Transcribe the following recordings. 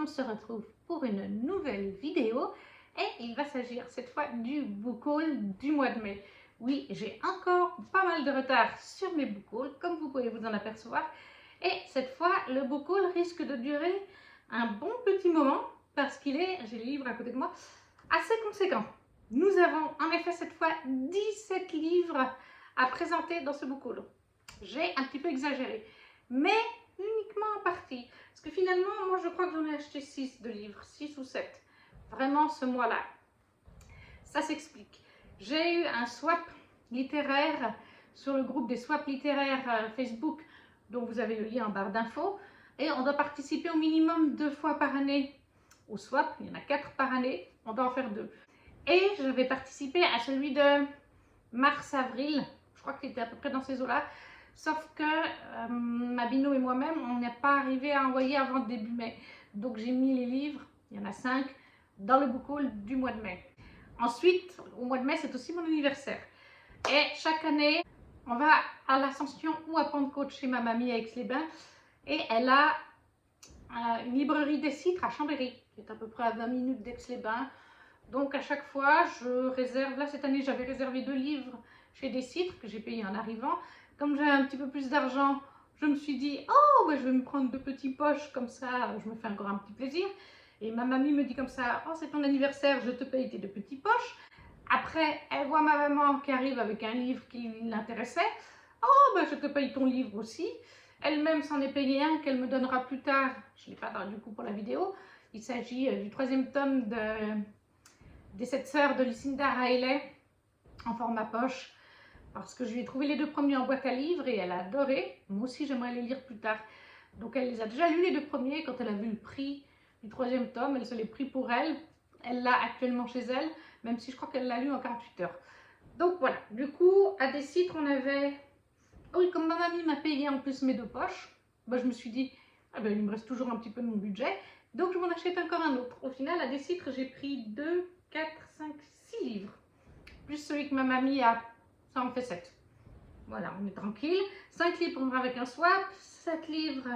on se retrouve pour une nouvelle vidéo et il va s'agir cette fois du book haul du mois de mai. Oui, j'ai encore pas mal de retard sur mes book hauls, comme vous pouvez vous en apercevoir. Et cette fois, le book haul risque de durer un bon petit moment parce qu'il est, j'ai les livres à côté de moi, assez conséquent. Nous avons en effet cette fois 17 livres à présenter dans ce book haul. J'ai un petit peu exagéré, mais uniquement en partie. Parce que finalement, moi je crois que j'en ai acheté 6 de livres, 6 ou 7. Vraiment ce mois-là. Ça s'explique. J'ai eu un swap littéraire sur le groupe des swaps littéraires Facebook, dont vous avez le lien en barre d'infos. Et on doit participer au minimum 2 fois par année au swap. Il y en a 4 par année, on doit en faire 2. Et j'avais participé à celui de mars-avril, je crois qu'il était à peu près dans ces eaux-là. Sauf que Mabino et moi-même, on n'est pas arrivé à envoyer avant le début mai. Donc j'ai mis les livres, il y en a 5, dans le book haul du mois de mai. Ensuite, au mois de mai, c'est aussi mon anniversaire. Et chaque année, on va à l'Ascension ou à Pentecôte chez ma mamie à Aix-les-Bains. Et elle a une librairie des Citres à Chambéry, qui est à peu près à 20 minutes d'Aix-les-Bains. Donc à chaque fois, je réserve. Là, cette année, j'avais réservé 2 livres chez des Citres que j'ai payé en arrivant. Comme j'ai un petit peu plus d'argent, je me suis dit, oh, bah, je vais me prendre 2 petits poches, comme ça, je me fais encore un petit plaisir. Et ma mamie me dit comme ça, oh, c'est ton anniversaire, je te paye tes 2 petits poches. Après, elle voit ma maman qui arrive avec un livre qui l'intéressait. Oh, bah, je te paye ton livre aussi. Elle-même s'en est payé un qu'elle me donnera plus tard. Je ne l'ai pas du coup pour la vidéo. Il s'agit du 3e tome des 7 sœurs de Lucinda Riley en format poche. Parce que je lui ai trouvé les 2 premiers en boîte à livres et elle a adoré. Moi aussi, j'aimerais les lire plus tard. Donc, elle les a déjà lus les 2 premiers. Quand elle a vu le prix du 3e tome, elle se l'est pris pour elle. Elle l'a actuellement chez elle, même si je crois qu'elle l'a lu en 48 heures. Donc, voilà. Du coup, à des Citres, on avait... Oh oui, comme ma mamie m'a payé en plus mes 2 poches, bah, je me suis dit, ah ben, il me reste toujours un petit peu de mon budget. Donc, je m'en achète encore un autre. Au final, à des Citres, j'ai pris 2, 4, 5, 6 livres. Plus celui que ma mamie a... Ça en fait 7. Voilà, on est tranquille. 5 livres avec un swap, 7 livres,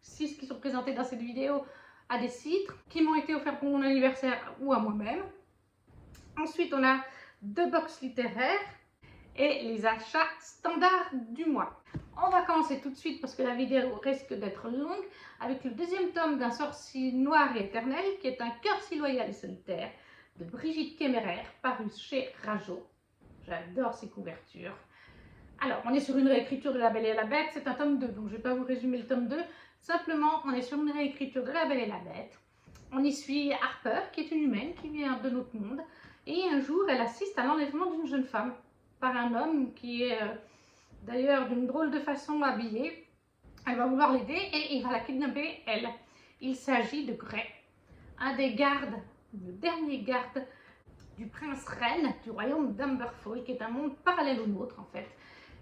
6 qui sont présentés dans cette vidéo à des Citres, qui m'ont été offerts pour mon anniversaire ou à moi-même. Ensuite, on a 2 box littéraires et les achats standards du mois. On va commencer tout de suite parce que la vidéo risque d'être longue avec le 2e tome d'un sort si noir et éternel qui est un cœur si loyal et solitaire de Brigitte Kéméraire, paru chez Rajo. J'adore ces couvertures. Alors, on est sur une réécriture de La Belle et la Bête, c'est un tome 2, donc je ne vais pas vous résumer le tome 2. Simplement, on est sur une réécriture de La Belle et la Bête. On y suit Harper, qui est une humaine, qui vient de notre monde. Et un jour, elle assiste à l'enlèvement d'une jeune femme par un homme qui est d'ailleurs d'une drôle de façon habillée. Elle va vouloir l'aider et il va la kidnapper, elle. Il s'agit de Gray, un des gardes, le dernier garde du prince Ren du royaume d'Umberfall, qui est un monde parallèle au nôtre en fait.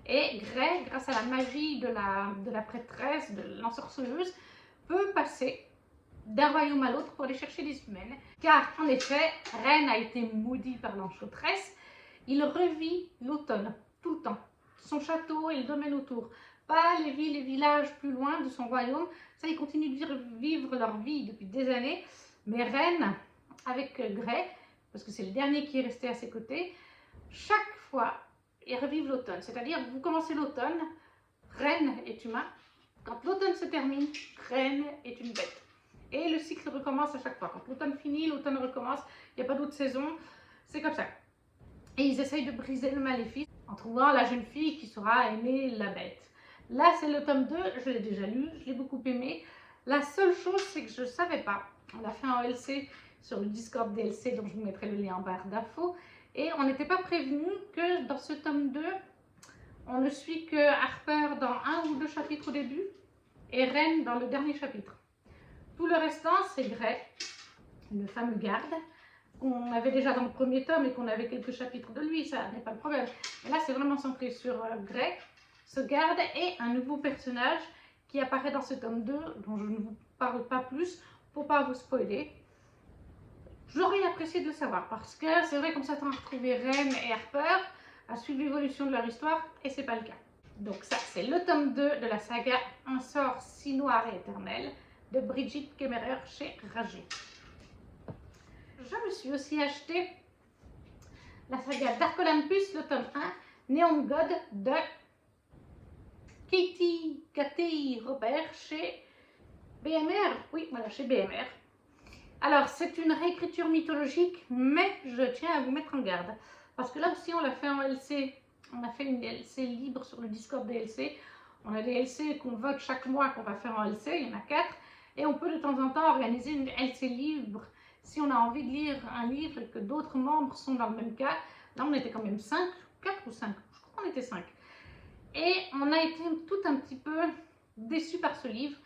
Et Gray, grâce à la magie de la prêtresse, de l'ensorceleuse, peut passer d'un royaume à l'autre pour aller chercher des humaines. Car en effet, Ren a été maudit par l'enchanteresse. Il revit l'automne tout le temps. Son château et le domaine autour. Pas les villes et villages plus loin de son royaume. Ça, ils continuent de vivre leur vie depuis des années. Mais Ren, avec Gray, parce que c'est le dernier qui est resté à ses côtés, chaque fois, ils revivent l'automne. C'est-à-dire, vous commencez l'automne, Ren est humain. Quand l'automne se termine, Ren est une bête. Et le cycle recommence à chaque fois. Quand l'automne finit, l'automne recommence. Il n'y a pas d'autre saison. C'est comme ça. Et ils essayent de briser le maléfice en trouvant la jeune fille qui saura aimer la bête. Là, c'est le tome 2. Je l'ai déjà lu. Je l'ai beaucoup aimé. La seule chose, c'est que je ne savais pas. On l'a fait en LC sur le Discord DLC, dont je vous mettrai le lien en barre d'infos. Et on n'était pas prévenu que dans ce tome 2, on ne suit que Harper dans 1 ou 2 chapitres au début et Ren dans le dernier chapitre. Tout le restant, c'est Gray, le fameux garde, qu'on avait déjà dans le 1er tome et qu'on avait quelques chapitres de lui, ça n'est pas le problème. Mais là, c'est vraiment centré sur Gray, ce garde, et un nouveau personnage qui apparaît dans ce tome 2, dont je ne vous parle pas plus pour ne pas vous spoiler. J'aurais apprécié de le savoir parce que c'est vrai qu'on s'attend à retrouver Ren et Harper, à suivre l'évolution de leur histoire, et c'est pas le cas. Donc ça, c'est le tome 2 de la saga Un sort si noir et éternel de Brigitte Kemmerer chez Rager. Je me suis aussi acheté la saga Dark Olympus, le tome 1, Neon God de Katie Robert chez BMR. Oui, voilà, chez BMR. Alors, c'est une réécriture mythologique, mais je tiens à vous mettre en garde. Parce que là aussi, on l'a fait en LC. On a fait une LC libre sur le Discord des LC. On a des LC qu'on vote chaque mois qu'on va faire en LC, il y en a 4. Et on peut de temps en temps organiser une LC libre si on a envie de lire un livre et que d'autres membres sont dans le même cas. Là, on était quand même 5, 4 ou 5, je crois qu'on était 5. Et on a été tout un petit peu déçus par ce livre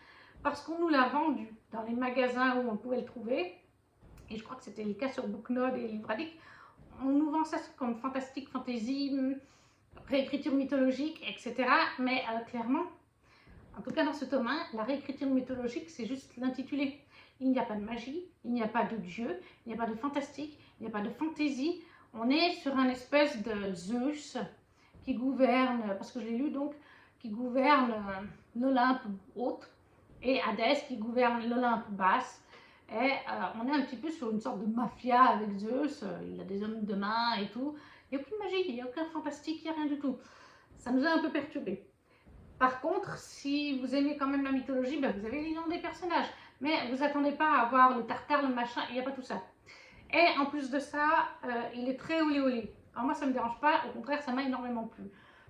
parce qu'on nous l'a vendu dans les magasins où on pouvait le trouver. Et je crois que c'était le cas sur Booknode et Livre Addict. On nous vend ça comme fantastique, fantasy, réécriture mythologique, etc. Mais clairement, en tout cas dans ce tome 1, la réécriture mythologique, c'est juste l'intitulé. Il n'y a pas de magie, il n'y a pas de dieu, il n'y a pas de fantastique, il n'y a pas de fantaisie. On est sur un espèce de Zeus qui gouverne, parce que je l'ai lu donc, qui gouverne l'Olympe haute et Hadès qui gouverne l'Olympe basse. Et on est un petit peu sur une sorte de mafia avec Zeus, il a des hommes de main et tout. Il n'y a aucune magie, il n'y a aucun fantastique, il n'y a rien du tout. Ça nous a un peu perturbés. Par contre, si vous aimez quand même la mythologie, ben vous avez les noms des personnages. Mais vous attendez pas à voir le tartare, le machin, il n'y a pas tout ça. Et en plus de ça, il est très olé olé. Alors moi, ça ne me dérange pas, au contraire, ça m'a énormément plu.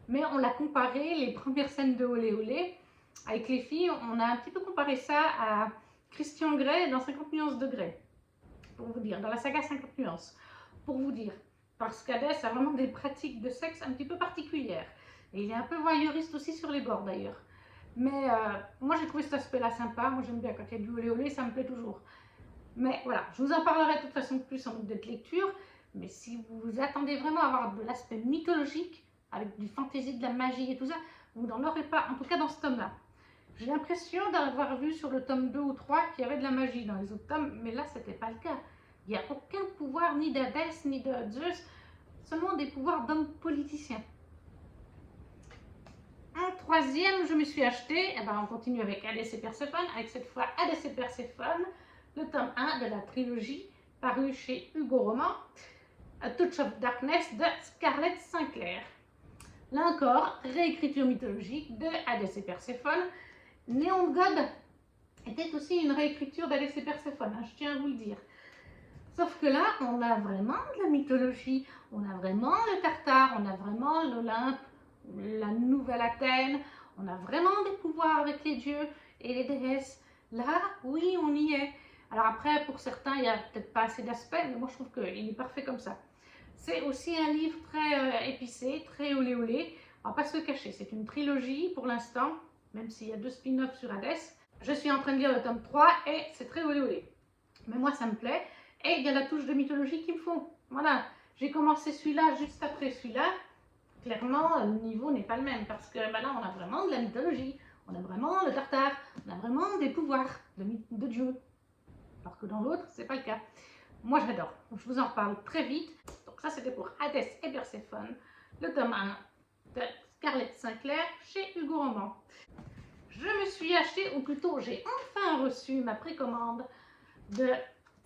Mais on l'a comparé, les premières scènes de olé olé, avec les filles, on a un petit peu comparé ça à Christian Grey dans 50 nuances de Grey. Pour vous dire, dans la saga 50 nuances. Pour vous dire. Parce qu'Hadès a vraiment des pratiques de sexe un petit peu particulières. Et il est un peu voyeuriste aussi sur les bords d'ailleurs. Mais moi j'ai trouvé cet aspect-là sympa. Moi j'aime bien quand il y a du olé olé, ça me plaît toujours. Mais voilà, je vous en parlerai de toute façon plus en mode de lecture. Mais si vous attendez vraiment à avoir de l'aspect mythologique, avec du fantasy, de la magie et tout ça, vous n'en aurez pas, en tout cas dans ce tome-là. J'ai l'impression d'avoir vu sur le tome 2 ou 3 qu'il y avait de la magie dans les autres tomes, mais là c'était pas le cas. Il n'y a aucun pouvoir ni d'Hadès ni de Zeus, seulement des pouvoirs d'hommes politiciens. Un troisième, je me suis acheté, et ben on continue avec Hadès et Perséphone, avec cette fois Hadès et Perséphone, le tome 1 de la trilogie, paru chez Hugo Roman, A Touch of Darkness de Scarlett Sinclair. Là encore, réécriture mythologique de Hadès et Perséphone. Neon God était aussi une réécriture d'Hadès et Perséphone, je tiens à vous le dire. Sauf que là, on a vraiment de la mythologie, on a vraiment le Tartare, on a vraiment l'Olympe, la nouvelle Athènes, on a vraiment des pouvoirs avec les dieux et les déesses. Là, oui, on y est. Alors après, pour certains, il n'y a peut-être pas assez d'aspects, mais moi je trouve qu'il est parfait comme ça. C'est aussi un livre très épicé, très olé olé. On va pas se le cacher, c'est une trilogie pour l'instant, même s'il y a 2 spin-offs sur Hadès. Je suis en train de lire le tome 3 et c'est très olé olé. Mais moi ça me plaît. Et il y a la touche de mythologie qu'il me faut. Voilà, j'ai commencé celui-là juste après celui-là. Clairement, le niveau n'est pas le même parce que ben là, on a vraiment de la mythologie. On a vraiment le Tartare. On a vraiment des pouvoirs de Dieu. Alors que dans l'autre, c'est pas le cas. Moi, j'adore. Je vous en reparle très vite. Donc ça, c'était pour Hadès et Perséphone, le tome 1 de Scarlett Sinclair chez Hugo Roman. Je me suis acheté, ou plutôt, j'ai enfin reçu ma précommande de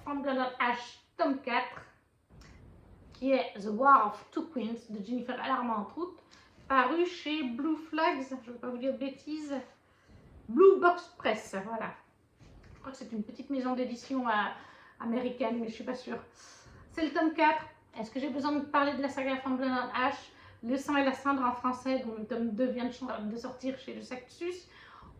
From Blood Ash, tome 4, qui est The War of Two Queens de Jennifer Armentrout, paru chez Blue Flags, je ne veux pas vous dire de bêtises, Blue Box Press, voilà. Je crois que c'est une petite maison d'édition américaine, mais je ne suis pas sûre. C'est le tome 4. Est-ce que j'ai besoin de parler de la saga From Blood Ash, Le sang et la cendre en français, dont le tome 2 vient de sortir chez le Sanctus?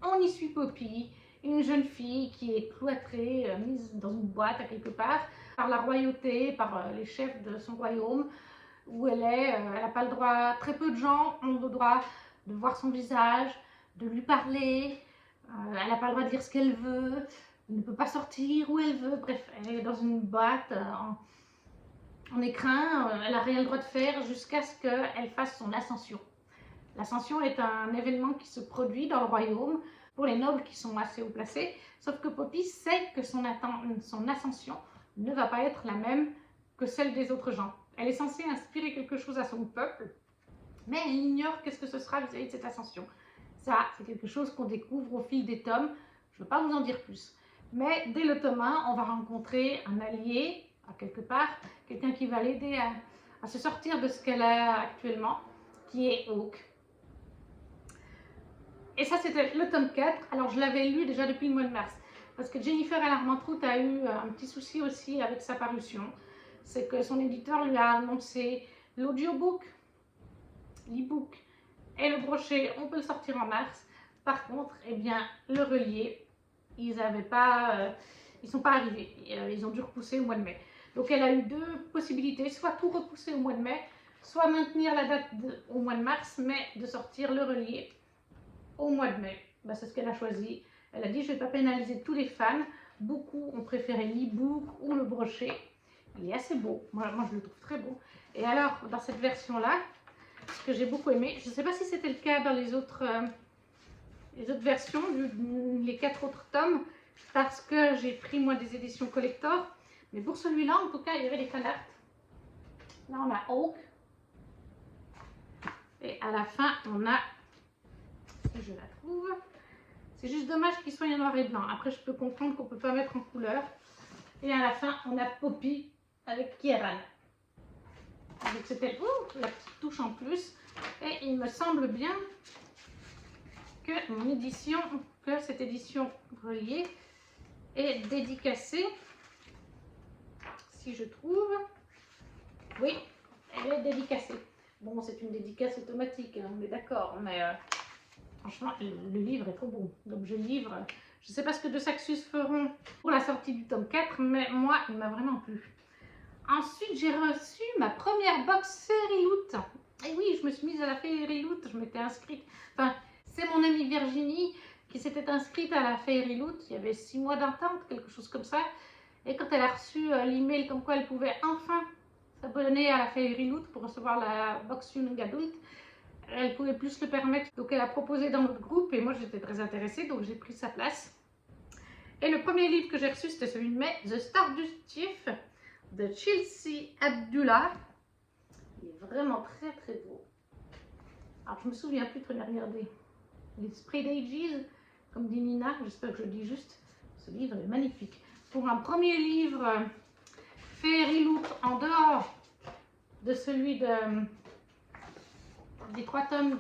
On y suit Poppy, une jeune fille qui est cloîtrée, mise dans une boîte à quelque part, par la royauté, par les chefs de son royaume, où elle n'a pas le droit, très peu de gens ont le droit de voir son visage, de lui parler, elle n'a pas le droit de dire ce qu'elle veut, elle ne peut pas sortir où elle veut, bref, elle est dans une boîte en écrin, elle n'a rien le droit de faire jusqu'à ce qu'elle fasse son ascension. L'ascension est un événement qui se produit dans le royaume pour les nobles qui sont assez haut placés, sauf que Poppy sait que son ascension ne va pas être la même que celle des autres gens. Elle est censée inspirer quelque chose à son peuple, mais elle ignore qu'est-ce que ce sera vis-à-vis de cette ascension. Ça, c'est quelque chose qu'on découvre au fil des tomes, je ne veux pas vous en dire plus. Mais dès le tome 1, on va rencontrer un allié, à quelque part, quelqu'un qui va l'aider à se sortir de ce qu'elle a actuellement, qui est Hawk. Et ça, c'était le tome 4. Alors, je l'avais lu déjà depuis le mois de mars. Parce que Jennifer Armentrout a eu un petit souci aussi avec sa parution. C'est que son éditeur lui a annoncé l'audiobook, l'e-book et le brochet, on peut le sortir en mars. Par contre, eh bien, le relié, ils ne sont pas arrivés. Ils ont dû repousser au mois de mai. Donc, elle a eu deux possibilités, soit tout repousser au mois de mai, soit maintenir la date au mois de mars, mais de sortir le relié au mois de mai. Ben, c'est ce qu'elle a choisi. Elle a dit, je ne vais pas pénaliser tous les fans. Beaucoup ont préféré l'e-book ou le brochet. Il est assez beau. Moi, je le trouve très beau. Et alors, dans cette version-là, ce que j'ai beaucoup aimé, je ne sais pas si c'était le cas dans les autres versions, les 4 autres tomes, parce que j'ai pris moi des éditions collector. Mais pour celui-là, en tout cas, il y avait des fan art. Là, on a Hawk. Et à la fin, on a, si je la trouve, c'est juste dommage qu'il soit en noir et blanc. Après, je peux comprendre qu'on ne peut pas mettre en couleur. Et à la fin, on a Poppy avec Kieran. Donc c'était la petite touche en plus. Et il me semble bien que cette édition reliée est dédicacée. Si je trouve. Oui, elle est dédicacée. Bon, c'est une dédicace automatique, hein, on est d'accord, mais franchement, le livre est trop beau. L'objet livre, je ne sais pas ce que De Saxus feront pour la sortie du tome 4, mais moi, il m'a vraiment plu. Ensuite, j'ai reçu ma première box Fairy Loot. Et oui, je me suis mise à la Fairy Loot, je m'étais inscrite. Enfin, c'est mon amie Virginie qui s'était inscrite à la Fairy Loot. Il y avait 6 mois d'attente, quelque chose comme ça. Et quand elle a reçu l'email comme quoi elle pouvait enfin s'abonner à la Fairy Loot pour recevoir la box Young Adult, elle pouvait plus se le permettre. Donc elle a proposé dans notre groupe et moi j'étais très intéressée, donc j'ai pris sa place. Et le premier livre que j'ai reçu, c'était celui de mai, The Stardust Chief de Chelsea Abdullah. Il est vraiment très très beau. Alors je me souviens plus de regarder les Spread Ages, comme dit Nina, j'espère que je le dis juste. Ce livre est magnifique. Pour un premier livre Fairy Loot en dehors de celui des 3 tomes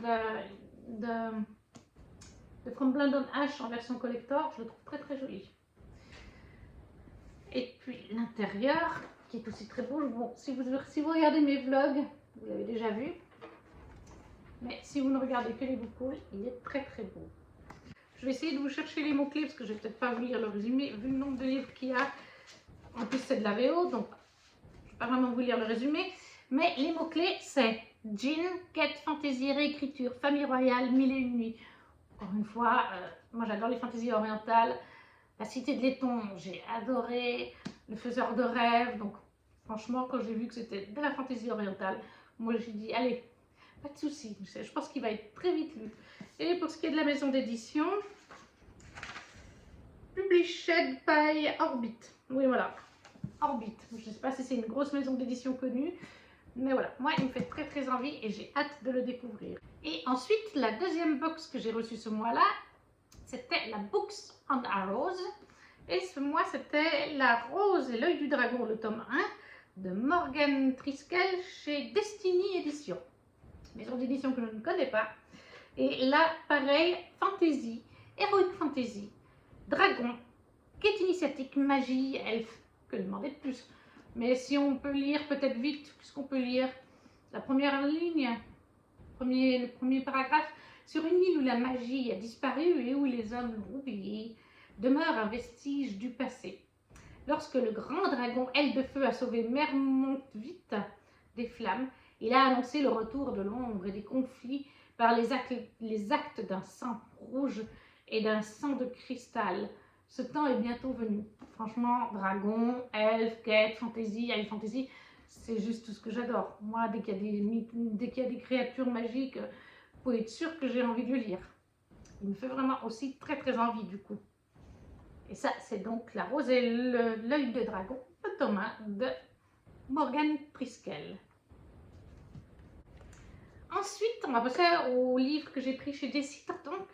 de From Blood on Ash en version collector, je le trouve très très joli. Et puis l'intérieur, qui est aussi très beau. Bon, si vous regardez mes vlogs, vous l'avez déjà vu. Mais si vous ne regardez que les boucles, il est très très beau. Je vais essayer de vous chercher les mots-clés parce que je ne vais peut-être pas vous lire le résumé, vu le nombre de livres qu'il y a. En plus, c'est de la VO, donc je ne vais pas vraiment vous lire le résumé. Mais les mots-clés, c'est Djinn, quête, fantaisie, réécriture, famille royale, 1001 nuits. Encore une fois, moi j'adore les fantaisies orientales. La Cité de Letton, j'ai adoré. Le Faiseur de rêves. Donc franchement, quand j'ai vu que c'était de la fantaisie orientale, moi j'ai dit, allez, pas de souci. Je pense qu'il va être très vite lu. Et pour ce qui est de la maison d'édition, Published by Orbit. Oui, voilà, Orbit. Je ne sais pas si c'est une grosse maison d'édition connue, mais voilà, moi il me fait très très envie et j'ai hâte de le découvrir. Et ensuite, la deuxième box que j'ai reçue ce mois-là, c'était la Books on Arrows. Et ce mois, c'était La Rose et l'œil du dragon, le tome 1 de Morgan Triskel chez Destiny Edition. Maison d'édition que je ne connais pas. Et là, pareil, fantasy, heroic fantasy, dragon, quête initiatique, magie, elfe. Que demander de plus? Mais si on peut lire peut-être vite, puisqu'on peut lire la première ligne, le premier paragraphe, sur une île où la magie a disparu et où les hommes l'ont oubliée, demeure un vestige du passé. Lorsque le grand dragon Aile de Feu a sauvé Mère Montvite des flammes, il a annoncé le retour de l'ombre et des conflits par les actes d'un sang rouge et d'un sang de cristal. Ce temps est bientôt venu. Franchement, dragon, elfe, quête, fantasy, high fantasy, c'est juste tout ce que j'adore. Moi, dès qu'il y a des créatures magiques, vous pouvez être sûr que j'ai envie de le lire. Il me fait vraiment aussi très très envie du coup. Et ça, c'est donc La Rose et l'œil de dragon, le tome 1 de Morgan Triskel. Ensuite, on va passer au livre que j'ai pris chez Décide. Donc,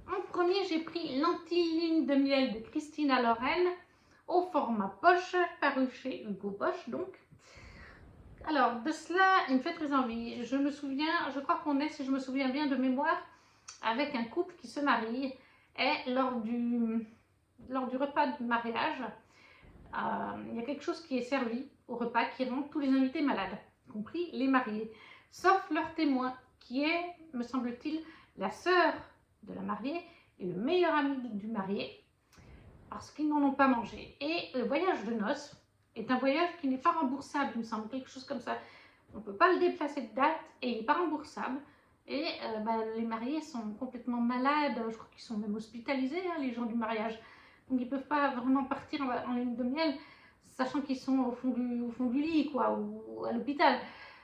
en premier, j'ai pris l'Anti-Lune de miel de Christina Loren au format poche, paru chez Hugo Boss donc. Alors, de cela, il me fait très envie. Je me souviens, je crois qu'on est, si je me souviens bien de mémoire, avec un couple qui se marie et lors du repas de mariage, il y a quelque chose qui est servi au repas qui rend tous les invités malades, y compris les mariés, sauf leur témoin, qui est, me semble-t-il, la sœur de la mariée et le meilleur ami du marié, parce qu'ils n'en ont pas mangé. Et le voyage de noces est un voyage qui n'est pas remboursable, il me semble, quelque chose comme ça. On ne peut pas le déplacer de date et il n'est pas remboursable. Et les mariés sont complètement malades, je crois qu'ils sont même hospitalisés, hein, les gens du mariage. Donc ils ne peuvent pas vraiment partir en lune de miel, sachant qu'ils sont au fond du lit, quoi, ou à l'hôpital.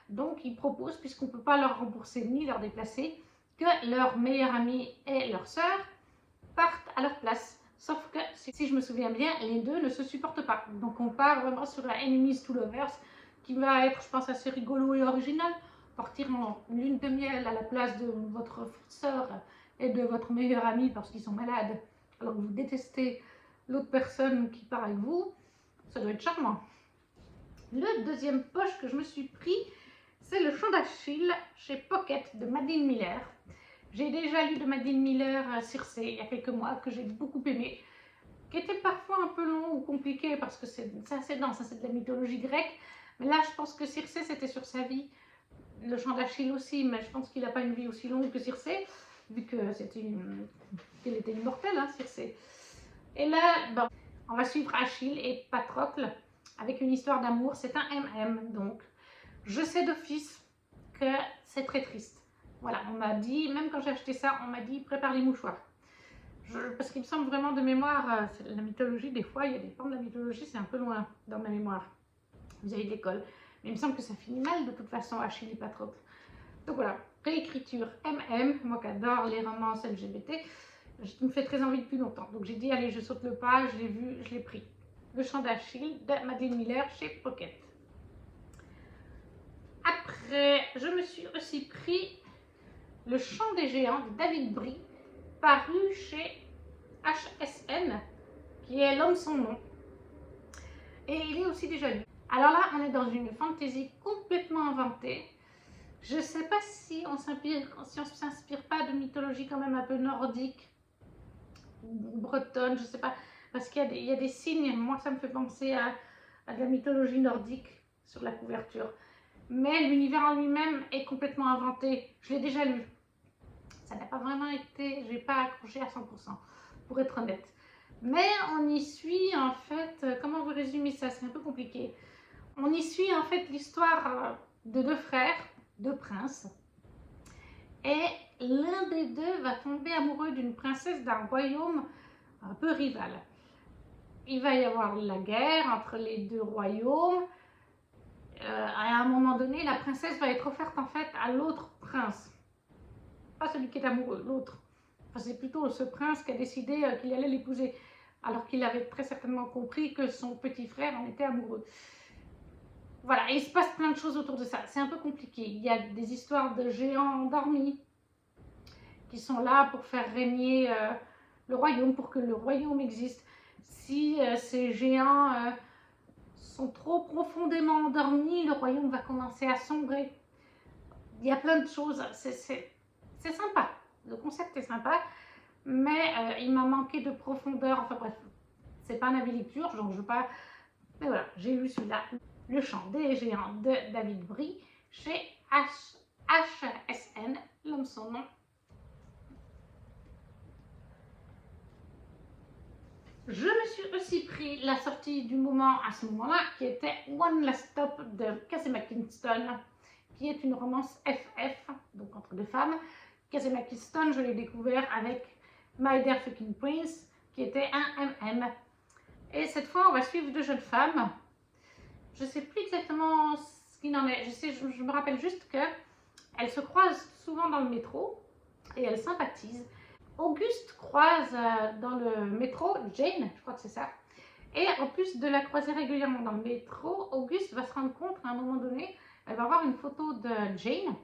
Donc ils proposent, puisqu'on ne peut pas leur rembourser ni leur déplacer, que leur meilleur ami et leur sœur partent à leur place. Sauf que, si je me souviens bien, les deux ne se supportent pas. Donc on part vraiment sur un Enemies to Lovers, qui va être, je pense, assez rigolo et original. Partir en lune de miel à la place de votre sœur et de votre meilleur ami parce qu'ils sont malades, alors que vous détestez l'autre personne qui part avec vous, ça doit être charmant. Le deuxième poche que je me suis pris, c'est le Chant d'Achille chez Pocket de Madeline Miller. J'ai déjà lu de Madeline Miller Circé il y a quelques mois, que j'ai beaucoup aimé, qui était parfois un peu long ou compliqué parce que c'est assez dense, c'est de la mythologie grecque, mais là je pense que Circé c'était sur sa vie, le Chant d'Achille aussi, mais je pense qu'il n'a pas une vie aussi longue que Circé, vu que qu'elle était immortelle, hein, Circé. Et là, bon, on va suivre Achille et Patrocle avec une histoire d'amour, c'est un MM, donc je sais d'office que c'est très triste. Voilà, on m'a dit, même quand j'ai acheté ça, on m'a dit prépare les mouchoirs. Parce qu'il me semble vraiment de mémoire, la mythologie, des fois, il y a des pans de la mythologie, c'est un peu loin dans ma mémoire, vis-à-vis de l'école. Mais il me semble que ça finit mal de toute façon, Achille et Patrocle. Donc voilà, réécriture MM, moi qui adore les romances LGBT, qui me fait très envie depuis longtemps. Donc j'ai dit, allez, je saute le pas, je l'ai vu, je l'ai pris. Le Chant d'Achille de Madeline Miller chez Pocket. Après, je me suis aussi pris Le Chant des géants de David Brie, paru chez HSN, qui est L'homme sans nom. Et il est aussi déjà lu. Alors là, on est dans une fantaisie complètement inventée. Je ne sais pas si on s'inspire pas de mythologie quand même un peu nordique, ou bretonne, je ne sais pas. Parce qu'il y a des signes, moi ça me fait penser à de la mythologie nordique sur la couverture. Mais l'univers en lui-même est complètement inventé. Je l'ai déjà lu. Ça n'a pas vraiment été, j'ai pas accroché à 100%, pour être honnête. Mais on y suit en fait, comment vous résumer ça, c'est un peu compliqué. On y suit en fait l'histoire de deux frères, deux princes. Et l'un des deux va tomber amoureux d'une princesse d'un royaume un peu rival. Il va y avoir la guerre entre les deux royaumes. À un moment donné, la princesse va être offerte en fait à l'autre prince. Pas celui qui est amoureux, l'autre. Enfin, c'est plutôt ce prince qui a décidé qu'il allait l'épouser, alors qu'il avait très certainement compris que son petit frère en était amoureux. Voilà, et il se passe plein de choses autour de ça. C'est un peu compliqué. Il y a des histoires de géants endormis qui sont là pour faire régner le royaume, pour que le royaume existe. Si ces géants sont trop profondément endormis, le royaume va commencer à sombrer. Il y a plein de choses. C'est sympa. Le concept est sympa, mais il m'a manqué de profondeur. Enfin bref, c'est pas un avis lecture, donc je veux pas. Mais voilà, j'ai lu celui-là. Le Chant des géants de David Brie chez HSN, L'homme sans nom. Je me suis aussi pris la sortie du moment à ce moment-là, qui était One Last Stop de Casey McKinston, qui est une romance FF, donc entre deux femmes. Casey McKinston, je l'ai découvert avec My Dear Fucking Prince, qui était un MM. Et cette fois, on va suivre deux jeunes femmes. Je ne sais plus exactement ce qu'il en est. Je me rappelle juste qu'elles se croisent souvent dans le métro et elles sympathisent. Auguste croise dans le métro Jane, je crois que c'est ça. Et en plus de la croiser régulièrement dans le métro, Auguste va se rendre compte à un moment donné, elle va avoir une photo de Jane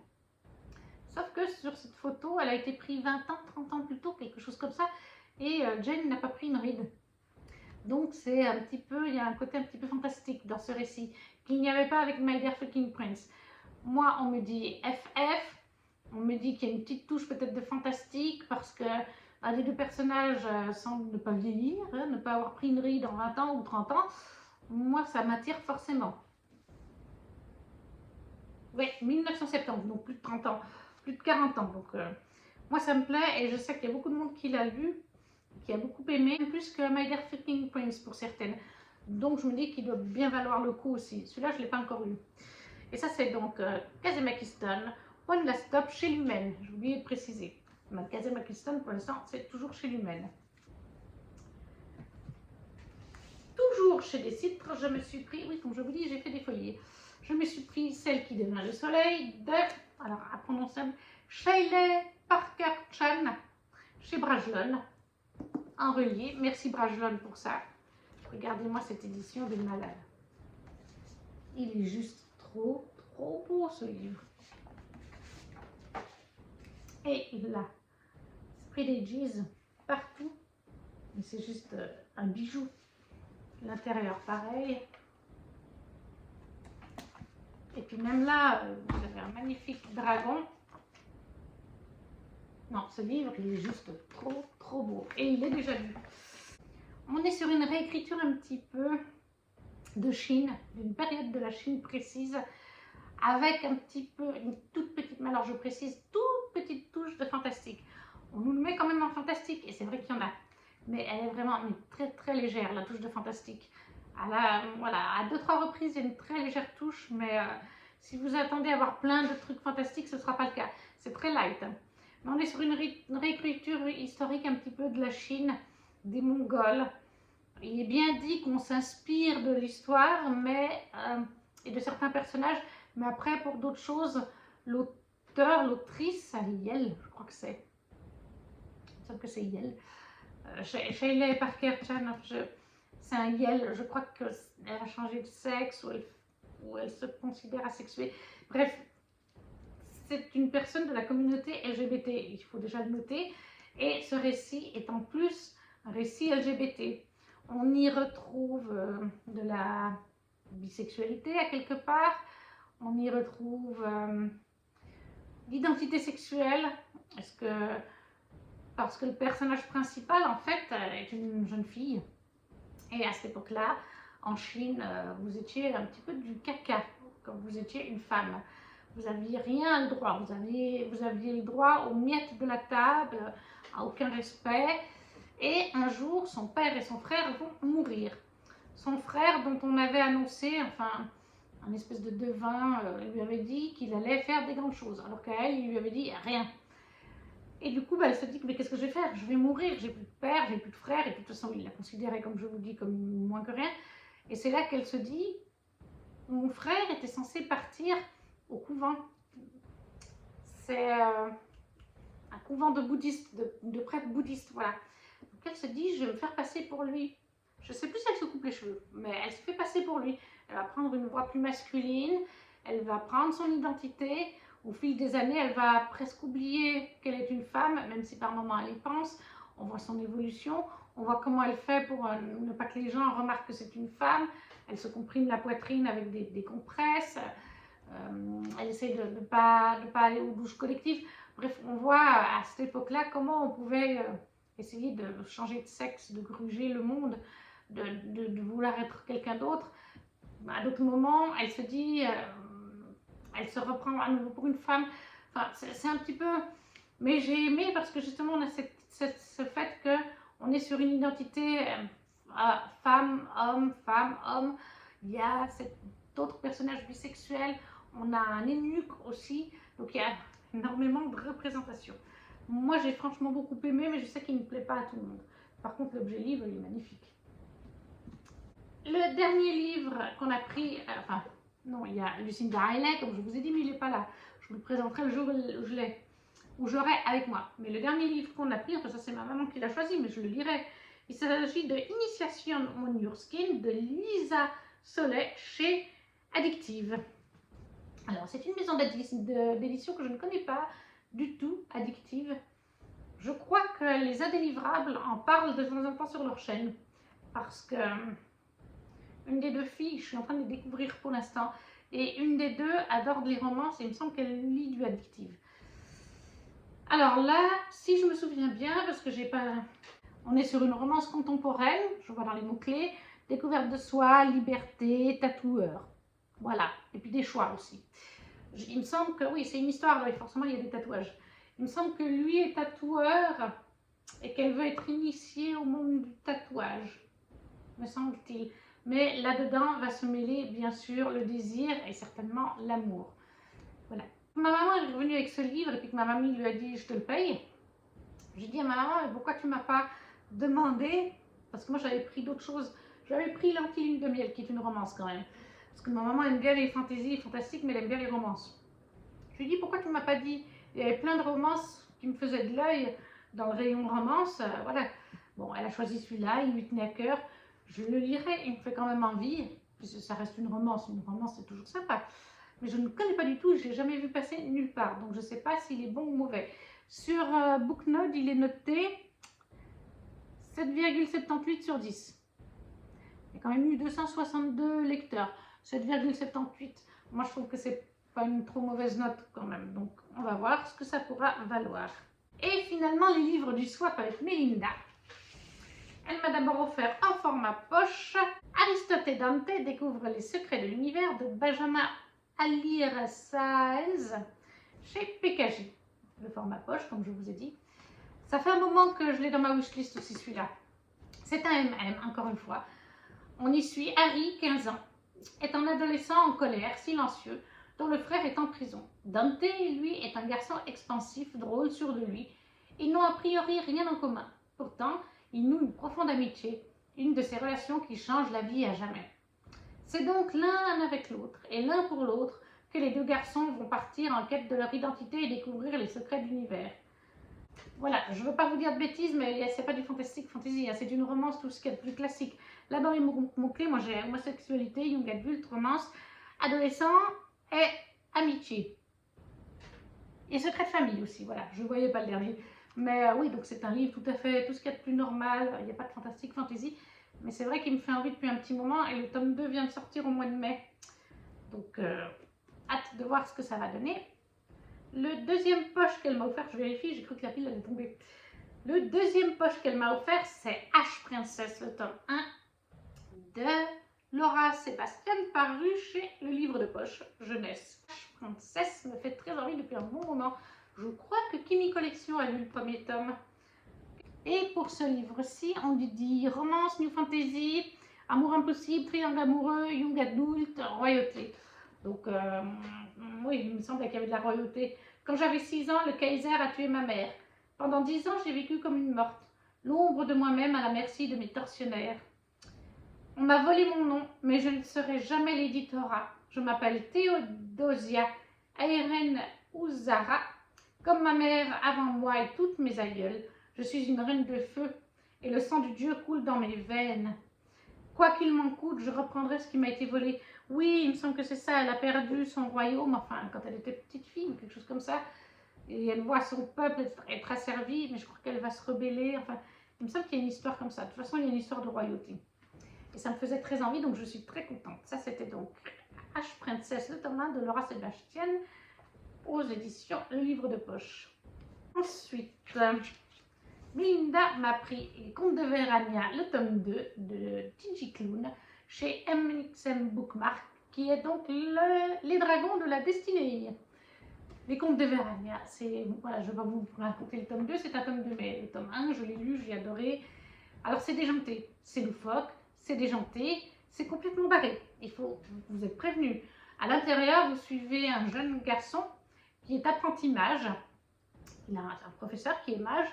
Sauf que sur cette photo, elle a été prise 20 ans, 30 ans plus tôt, quelque chose comme ça, et Jane n'a pas pris une ride. Donc c'est un petit peu, il y a un côté un petit peu fantastique dans ce récit, qu'il n'y avait pas avec My Dear Fucking Prince. Moi, on me dit FF, on me dit qu'il y a une petite touche peut-être de fantastique, parce que les deux personnages semblent ne pas vieillir, hein, ne pas avoir pris une ride en 20 ans ou 30 ans. Moi, ça m'attire forcément. Oui, 1970, donc plus de 30 ans, plus de 40 ans. Donc moi, ça me plaît et je sais qu'il y a beaucoup de monde qui l'a lu, qui a beaucoup aimé, plus que My Dear Fucking Prince pour certaines. Donc je me dis qu'il doit bien valoir le coup aussi. Celui-là, je ne l'ai pas encore lu. Et ça, c'est donc Kazema Keystone, One Last Stop chez Lumen. J'ai oublié de préciser. Kazema Keystone, pour l'instant, c'est toujours chez Lumen. Toujours chez des citres, je me suis pris, oui, comme je vous dis, j'ai fait des feuillets. Je me suis pris celle qui devient le soleil de, alors à prononcer, Shailene Parker Chan, chez Brajlon, en relié. Merci Brajlon pour ça. Regardez-moi cette édition de malade. Il est juste trop beau ce livre. Et il a Spread Ages partout. Mais c'est juste un bijou. L'intérieur pareil. Et puis même là, vous avez un magnifique dragon. Non, ce livre, il est juste trop beau. Et il est déjà lu. On est sur une réécriture un petit peu de Chine, d'une période de la Chine précise, avec un petit peu, une toute petite, mais alors je précise, toute petite touche de fantastique. On nous le met quand même en fantastique, et c'est vrai qu'il y en a. Mais elle est vraiment très légère, la touche de fantastique. Voilà, à 2-3 reprises, il y a une très légère touche, mais si vous attendez à avoir plein de trucs fantastiques, ce ne sera pas le cas. C'est très light. Mais on est sur une réécriture historique un petit peu de la Chine, des Mongols. Il est bien dit qu'on s'inspire de l'histoire et de certains personnages, mais après, pour d'autres choses, l'auteur, l'autrice, Yel, je crois que c'est. Il me semble que c'est Yel. Shailene Parker Chan, c'est un Yel, je crois qu'elle a changé de sexe ou elle se considère asexuée. Bref, c'est une personne de la communauté LGBT, il faut déjà le noter, et ce récit est en plus un récit LGBT. On y retrouve de la bisexualité à quelque part, on y retrouve l'identité sexuelle, parce que le personnage principal en fait est une jeune fille, et à cette époque-là, en Chine, vous étiez un petit peu du caca quand vous étiez une femme. Vous n'aviez rien le droit, vous aviez le droit aux miettes de la table, à aucun respect. Et un jour, son père et son frère vont mourir. Son frère, dont on avait annoncé, enfin, un espèce de devin, lui avait dit qu'il allait faire des grandes choses, alors qu'à elle, il lui avait dit rien. Et du coup, elle se dit, mais qu'est-ce que je vais faire? Je vais mourir, j'ai plus de père, j'ai plus de frère, et de toute façon, il la considérait, comme je vous dis, comme moins que rien. Et c'est là qu'elle se dit, mon frère était censé partir au couvent. C'est un couvent de bouddhistes, de prêtres bouddhistes, voilà. Donc elle se dit, je vais me faire passer pour lui. Je ne sais plus si elle se coupe les cheveux, mais elle se fait passer pour lui. Elle va prendre une voix plus masculine, elle va prendre son identité. Au fil des années, elle va presque oublier qu'elle est une femme, même si par moments elle y pense. On voit son évolution, on voit comment elle fait pour ne pas que les gens remarquent que c'est une femme. Elle se comprime la poitrine avec des compresses. Elle essaie de ne pas aller aux douches collectives. Bref, on voit à cette époque-là comment on pouvait essayer de changer de sexe, de gruger le monde, de vouloir être quelqu'un d'autre. À d'autres moments, elle se dit, elle se reprend à nouveau pour une femme. Enfin, c'est un petit peu... Mais j'ai aimé parce que justement, on a ce fait qu'on est sur une identité femme, homme. Il y a cet autre personnage bisexuel. On a un eunuque aussi. Donc, il y a énormément de représentations. Moi, j'ai franchement beaucoup aimé, mais je sais qu'il ne plaît pas à tout le monde. Par contre, l'objet livre, il est magnifique. Le dernier livre qu'on a pris, enfin, non, il y a Lucinda Riley, comme je vous ai dit, mais il n'est pas là. Je vous le présenterai le jour où j'aurai avec moi. Mais le dernier livre qu'on a pris, enfin, ça c'est ma maman qui l'a choisi, mais je le lirai. Il s'agit de Initiation on Your Skin de Lisa Solet chez Addictive. Alors, c'est une maison d'édition que je ne connais pas, du tout addictive. Je crois que les Indélivrables en parlent de temps en temps sur leur chaîne. Parce que une des deux filles, je suis en train de les découvrir pour l'instant, et une des deux adore les romances et il me semble qu'elle lit du addictive. Alors là, si je me souviens bien, parce que j'ai pas... On est sur une romance contemporaine, je vois dans les mots-clés, découverte de soi, liberté, tatoueur. Voilà, et puis des choix aussi. Il me semble que, oui, c'est une histoire, là, forcément il y a des tatouages. Il me semble que lui est tatoueur et qu'elle veut être initiée au monde du tatouage, me semble-t-il. Mais là-dedans va se mêler, bien sûr, le désir et certainement l'amour. Voilà. Ma maman est revenue avec ce livre et puis que ma mamie lui a dit « je te le paye ». J'ai dit à ma maman « mais pourquoi tu ne m'as pas demandé ?» Parce que moi j'avais pris d'autres choses. J'avais pris l'Anti-Lune de miel, qui est une romance quand même. Parce que ma maman aime bien les fantaisies fantastiques, mais elle aime bien les romances. Je lui ai dit « pourquoi tu ne m'as pas dit ?» Il y avait plein de romances qui me faisaient de l'œil dans le rayon romance. Voilà. Bon, elle a choisi celui-là, il lui tenait à cœur. Je le lirai, il me fait quand même envie, puisque ça reste une romance c'est toujours sympa. Mais je ne le connais pas du tout, je ne l'ai jamais vu passer nulle part, donc je ne sais pas s'il est bon ou mauvais. Sur Booknode, il est noté 7,78 sur 10. Il y a quand même eu 262 lecteurs, 7,78. Moi, je trouve que c'est pas une trop mauvaise note quand même, donc on va voir ce que ça pourra valoir. Et finalement, les livres du swap avec Melinda. Elle m'a d'abord offert en format poche Aristote et Dante découvrent les secrets de l'univers de Benjamin Alirsaez chez PKJ. Le format poche, comme je vous ai dit. Ça fait un moment que je l'ai dans ma wishlist aussi, celui-là. C'est un MM, encore une fois. On y suit Harry, 15 ans, est un adolescent en colère, silencieux, dont le frère est en prison. Dante, lui, est un garçon expansif, drôle, sûr de lui. Ils n'ont a priori rien en commun. Pourtant, ils nouent une profonde amitié, une de ces relations qui changent la vie à jamais. C'est donc l'un avec l'autre, et l'un pour l'autre, que les deux garçons vont partir en quête de leur identité et découvrir les secrets de l'univers. Voilà, je ne veux pas vous dire de bêtises, mais c'est pas du fantastique fantasy, c'est une romance, tout ce qu'il y a de plus classique. Là, dans les mots-clés, moi j'ai homosexualité, young adulte, romance, adolescent et amitié. Et secret de famille aussi, voilà, je ne voyais pas le dernier. Mais oui, donc c'est un livre tout à fait, tout ce qu'il y a de plus normal, il n'y a pas de fantastique fantasy. Mais c'est vrai qu'il me fait envie depuis un petit moment et le tome 2 vient de sortir au mois de mai. Donc, hâte de voir ce que ça va donner. Le deuxième poche qu'elle m'a offert, je vérifie, j'ai cru que la pile allait tomber. Le deuxième poche qu'elle m'a offert, c'est H Princess, le tome 1 de Laura Sébastien, paru chez le livre de poche jeunesse. H Princess me fait très envie depuis un bon moment. Je crois que Kimi Collection a lu le premier tome. Et pour ce livre-ci, on lui dit romance, new fantasy, amour impossible, triangle amoureux, young adult, royauté. Donc, oui, il me semble qu'il y avait de la royauté. Quand j'avais 6 ans, le Kaiser a tué ma mère. Pendant 10 ans, j'ai vécu comme une morte, l'ombre de moi-même à la merci de mes tortionnaires. On m'a volé mon nom, mais je ne serai jamais l'éditora. Je m'appelle Théodosia Aeren Ouzara. Comme ma mère avant moi et toutes mes aïeules, je suis une reine de feu et le sang du Dieu coule dans mes veines. Quoi qu'il m'en coûte, je reprendrai ce qui m'a été volé. Oui, il me semble que c'est ça, elle a perdu son royaume, enfin, quand elle était petite fille ou quelque chose comme ça. Et elle voit son peuple être asservi, mais je crois qu'elle va se rebeller. Enfin, il me semble qu'il y a une histoire comme ça. De toute façon, il y a une histoire de royauté. Et ça me faisait très envie, donc je suis très contente. Ça, c'était donc H Princess, le tome 1 de Laura Sébastien, aux éditions Le Livre de Poche. Ensuite, Melinda m'a pris Les Contes de Vérania, le tome 2 de Tiji Clown, chez MXM Bookmark, qui est donc Les Dragons de la Destinée. Les Contes de Vérania, c'est, voilà, je vais vous raconter le tome 2, c'est un tome 2, mais le tome 1, je l'ai lu, j'ai adoré. Alors c'est déjanté, c'est loufoque, c'est déjanté, c'est complètement barré. Il faut, vous êtes prévenus. À l'intérieur, vous suivez un jeune garçon qui est apprenti mage. Il a un professeur qui est mage.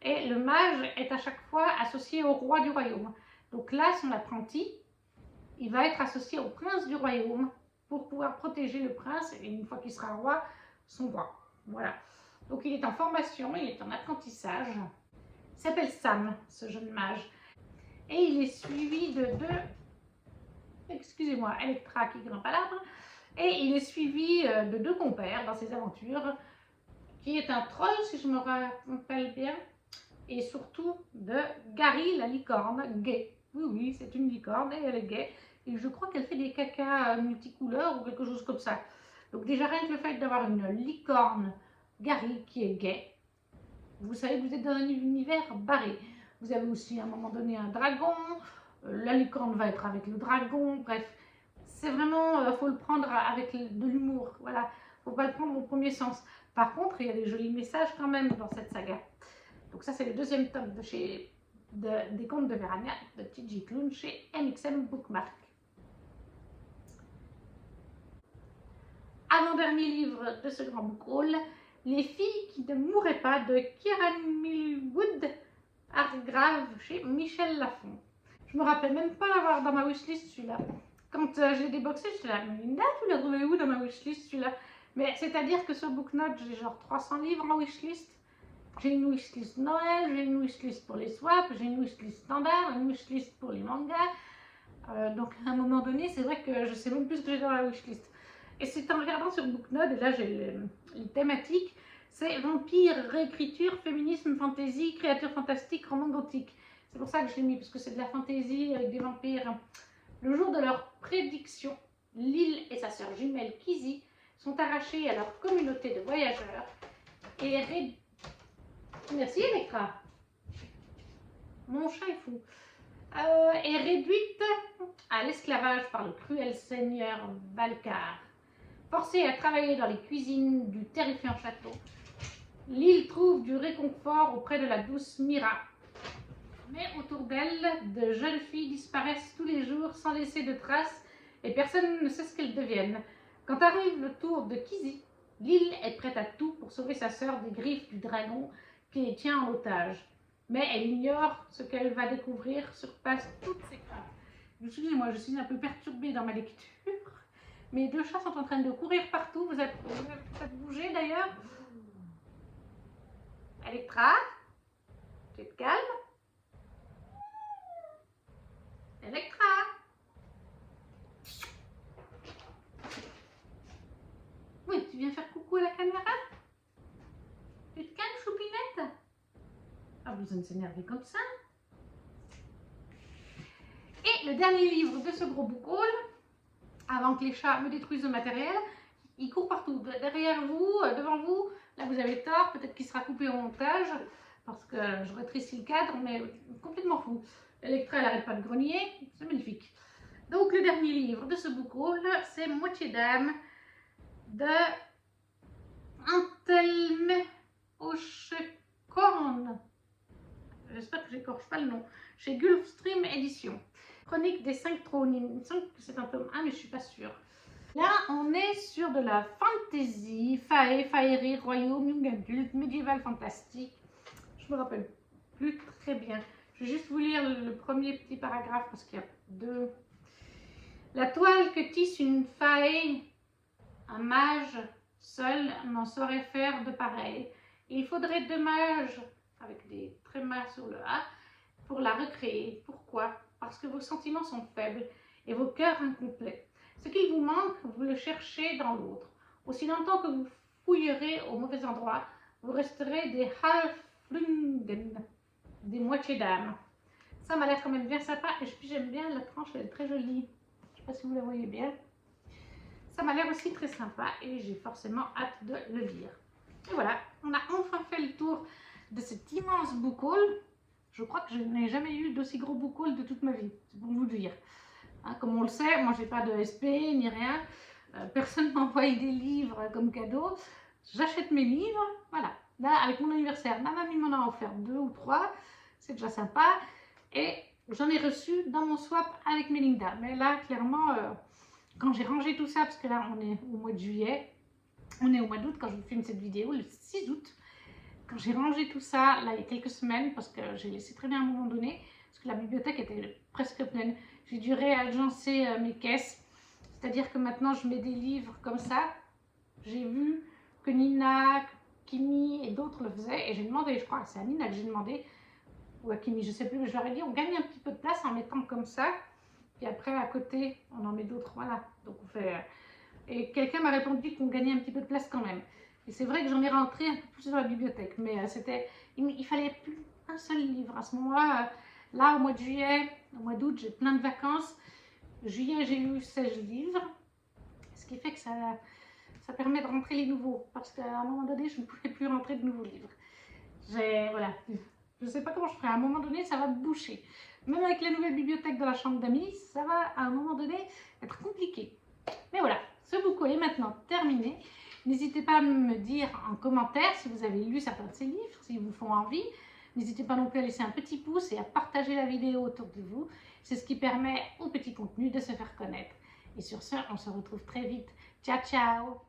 Et le mage est à chaque fois associé au roi du royaume. Donc là, son apprenti, il va être associé au prince du royaume pour pouvoir protéger le prince et une fois qu'il sera roi, son roi. Voilà. Donc il est en formation, il est en apprentissage. Il s'appelle Sam, ce jeune mage. Et il est suivi de deux, excusez-moi, Electra qui grimpe à l'arbre. Et il est suivi de deux compères dans ses aventures qui est un troll, si je me rappelle bien, et surtout de Gary la licorne gay. Oui, oui, c'est une licorne et elle est gay. Et je crois qu'elle fait des cacas multicouleurs ou quelque chose comme ça. Donc déjà rien que le fait d'avoir une licorne Gary qui est gay, vous savez que vous êtes dans un univers barré. Vous avez aussi à un moment donné un dragon, la licorne va être avec le dragon, bref. C'est vraiment, faut le prendre avec de l'humour, voilà. Faut pas le prendre au premier sens. Par contre, il y a des jolis messages quand même dans cette saga. Donc ça, c'est le deuxième tome des contes de Verania de T.J. Klune chez MXM Bookmark. Avant-dernier livre de ce grand book haul, Les filles qui ne mourraient pas de Kieran Millwood Hargrave chez Michel Lafon. Je me rappelle même pas l'avoir dans ma wishlist celui-là. Quand je l'ai déboxé, je suis là, mais Linda, tu l'as trouvé où dans ma wishlist celui-là? Mais c'est-à-dire que sur Booknote, j'ai genre 300 livres en wishlist. J'ai une wishlist Noël, j'ai une wishlist pour les swaps, j'ai une wishlist standard, une wishlist pour les mangas. Donc à un moment donné, c'est vrai que je sais même plus ce que j'ai dans la wishlist. Et c'est en regardant sur Booknote, et là j'ai les thématiques, c'est vampire, réécriture, féminisme, fantasy, créatures fantastiques, roman gothique. C'est pour ça que je l'ai mis, parce que c'est de la fantasy avec des vampires. Le jour de leur prédiction, Lil et sa sœur jumelle Kizzy sont arrachés à leur communauté de voyageurs et Merci Electra. Mon chat est fou. Est réduite à l'esclavage par le cruel seigneur Valcar. Forcée à travailler dans les cuisines du terrifiant château, Lil trouve du réconfort auprès de la douce Mira. Mais autour d'elle, de jeunes filles disparaissent tous les jours sans laisser de traces et personne ne sait ce qu'elles deviennent. Quand arrive le tour de Kizzy, Lil est prête à tout pour sauver sa sœur des griffes du dragon qui les tient en otage. Mais elle ignore ce qu'elle va découvrir surpasse toutes ses craintes. Excusez-moi, je suis un peu perturbée dans ma lecture. Mes deux chats sont en train de courir partout. Vous êtes peut-être bougé d'ailleurs. Electra, tu te calmes. Electra. Oui, tu viens faire coucou à la caméra? Tu te calmes, choupinette? Pas besoin de s'énerver comme ça. Et le dernier livre de ce gros book haul, avant que les chats me détruisent le matériel, il court partout, derrière vous, devant vous. Là, vous avez tort, peut-être qu'il sera coupé au montage, parce que je rétrécis le cadre, mais complètement fou. Electra, elle n'arrête pas de grogner, c'est magnifique. Donc, le dernier livre de ce book haul, c'est Moitié d'âme de Antelme Ochekorn. J'espère que je n'écorche pas le nom. Chez Gulfstream Édition. Chronique des 5 trônes. Il me semble que c'est un tome 1, mais je ne suis pas sûre. Là, on est sur de la fantasy, fae, faerie, royaume, young adulte, médiéval fantastique. Je me rappelle plus très bien. Je vais juste vous lire le premier petit paragraphe parce qu'il y a deux. La toile que tisse une fae, un mage seul n'en saurait faire de pareil. Il faudrait 2 mages avec des trémas sur le A pour la recréer. Pourquoi? Parce que vos sentiments sont faibles et vos cœurs incomplets. Ce qu'il vous manque, vous le cherchez dans l'autre. Aussi longtemps que vous fouillerez au mauvais endroit, vous resterez des halflungen, des moitiés d'âme. Ça m'a l'air quand même bien sympa et puis j'aime bien la tranche, elle est très jolie. Je ne sais pas si vous la voyez bien. Ça m'a l'air aussi très sympa et j'ai forcément hâte de le lire. Et voilà, on a enfin fait le tour de cet immense book haul. Je crois que je n'ai jamais eu d'aussi gros book haul de toute ma vie, c'est pour vous dire. Hein, comme on le sait, moi j'ai pas de SP ni rien. Personne ne m'envoie des livres comme cadeau. J'achète mes livres, voilà. Là, avec mon anniversaire, ma mamie m'en a offert 2 ou 3. C'est déjà sympa. Et j'en ai reçu dans mon swap avec Melinda. Mais là, clairement, quand j'ai rangé tout ça, parce que là, on est au mois de juillet. On est au mois d'août quand je vous filme cette vidéo, le 6 août. Quand j'ai rangé tout ça, là, il y a quelques semaines, parce que j'ai laissé traîner à un moment donné, parce que la bibliothèque était presque pleine. J'ai dû réagencer mes caisses. C'est-à-dire que maintenant, je mets des livres comme ça. J'ai vu que Nina, Kimi et d'autres le faisaient. Et j'ai demandé, je crois que c'est à Nina que j'ai demandé, ou à Kimi, je ne sais plus, mais je leur ai dit, on gagne un petit peu de place en mettant comme ça. Puis après, à côté, on en met d'autres. Voilà. Donc on fait... Et quelqu'un m'a répondu qu'on gagnait un petit peu de place quand même. Et c'est vrai que j'en ai rentré un peu plus dans la bibliothèque, mais il fallait plus un seul livre. À ce moment-là, là, au mois de juillet, au mois d'août, j'ai plein de vacances. Juillet, j'ai lu 16 livres, ce qui fait que ça permet de rentrer les nouveaux, parce qu'à un moment donné, je ne pouvais plus rentrer de nouveaux livres. Voilà, je ne sais pas comment je ferai, à un moment donné, ça va me boucher. Même avec la nouvelle bibliothèque de la chambre d'amis, ça va à un moment donné être compliqué. Mais voilà, ce book-haul est maintenant terminé. N'hésitez pas à me dire en commentaire si vous avez lu certains de ces livres, s'ils vous font envie. N'hésitez pas non plus à laisser un petit pouce et à partager la vidéo autour de vous. C'est ce qui permet au petit contenu de se faire connaître. Et sur ce, on se retrouve très vite. Ciao, ciao!